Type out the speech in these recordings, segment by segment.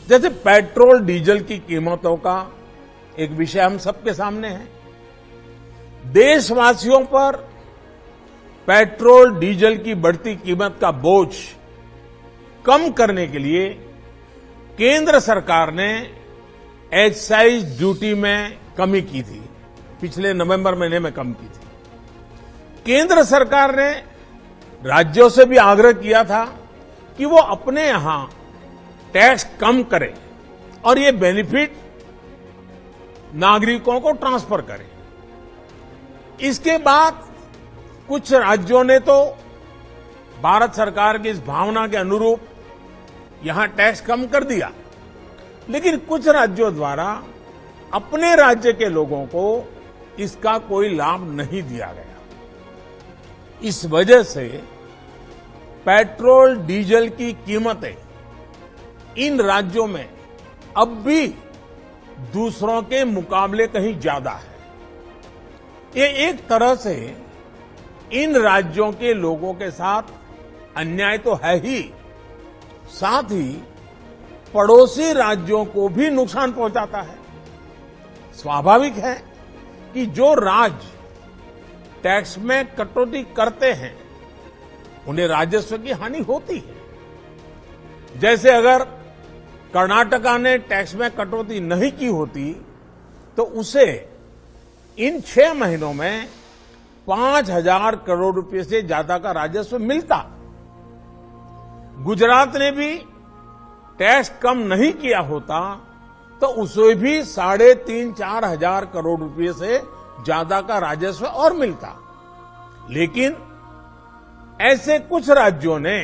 जैसे petrol diesel की कीमतों का एक विषय हम सबके सामने है। देशवासियों पर पेट्रोल डीजल की बढ़ती कीमत का बोझ कम करने के लिए केंद्र सरकार ने एक्साइज ड्यूटी में कमी की थी। पिछले नवंबर महीने में कम की थी। केंद्र सरकार ने राज्यों से भी आग्रह किया था कि वो अपने यहां टैक्स कम करें और ये बेनिफिट नागरिकों को ट्रांसफर करें। इसके बाद कुछ राज्यों ने तो भारत सरकार की इस भावना के अनुरूप यहां टैक्स कम कर दिया, लेकिन कुछ राज्यों द्वारा अपने राज्य के लोगों को इसका कोई लाभ नहीं दिया गया। इस वजह से पेट्रोल डीजल की कीमतें इन राज्यों में अब भी दूसरों के मुकाबले कहीं ज्यादा है। ये एक तरह से इन राज्यों के लोगों के साथ अन्याय तो है ही, साथ ही पड़ोसी राज्यों को भी नुकसान पहुंचाता है। स्वाभाविक है कि जो राज्य टैक्स में कटौती करते हैं उन्हें राजस्व की हानि होती है। जैसे अगर कर्नाटका ने टैक्स में कटौती नहीं की होती तो उसे इन 6 महीनों में 5,000 करोड़ रुपए से ज्यादा का राजस्व मिलता। गुजरात ने भी टैक्स कम नहीं किया होता तो उसे भी 3,500-4 हजार करोड़ रुपए से ज्यादा का राजस्व और मिलता। लेकिन ऐसे कुछ राज्यों ने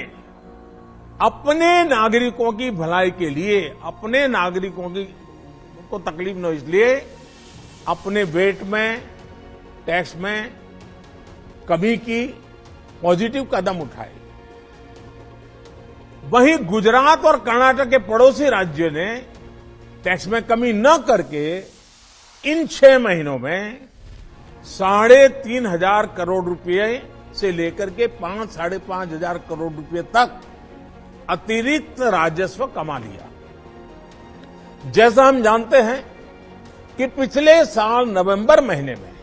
अपने नागरिकों की भलाई के लिए, अपने नागरिकों को तकलीफ न हो इसलिए अपने वेट में, टैक्स में कमी की पॉजिटिव कदम उठाए। वहीं गुजरात और कर्नाटक के पड़ोसी राज्यों ने टैक्स में कमी न करके इन 6 महीनों में 3,500 करोड़ रुपए से लेकर के 5-5.5 हजार करोड़ रुपए तक अतिरिक्त राजस्व कमा लिया। जैसा हम जानते हैं कि पिछले साल नवंबर महीने में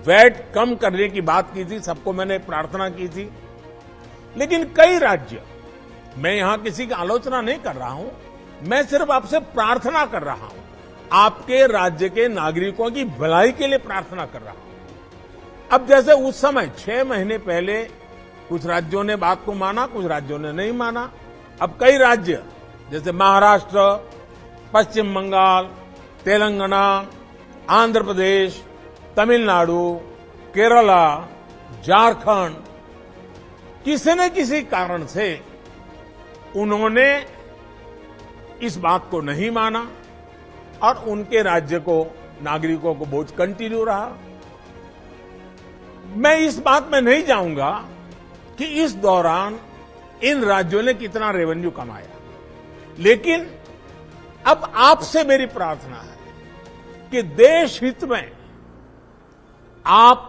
वैट कम करने की बात की थी, सबको मैंने प्रार्थना की थी, लेकिन कई राज्य, मैं यहां किसी की आलोचना नहीं कर रहा हूं, मैं सिर्फ आपसे प्रार्थना कर रहा हूं, आपके राज्य के नागरिकों की भलाई के लिए प्रार्थना कर रहा हूं। अब जैसे उस समय 6 महीने पहले कुछ राज्यों ने बात को माना, कुछ राज्यों ने नहीं माना। अब कई राज्य जैसे महाराष्ट्र, पश्चिम बंगाल, तेलंगाना, आंध्र प्रदेश, तमिलनाडु, केरला, झारखंड, किसी न किसी कारण से उन्होंने इस बात को नहीं माना और उनके राज्य को, नागरिकों को बोझ कंटिन्यू रहा। मैं इस बात में नहीं जाऊंगा कि इस दौरान इन राज्यों ने कितना रेवेन्यू कमाया, लेकिन अब आपसे मेरी प्रार्थना है कि देश हित में आप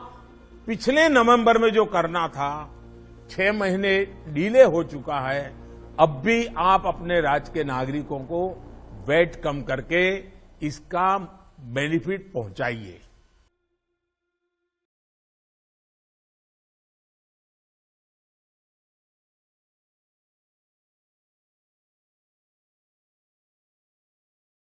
पिछले नवंबर में जो करना था, 6 महीने डिले हो चुका है, अब भी आप अपने राज्य के नागरिकों को वैट कम करके इसका बेनिफिट पहुंचाइए।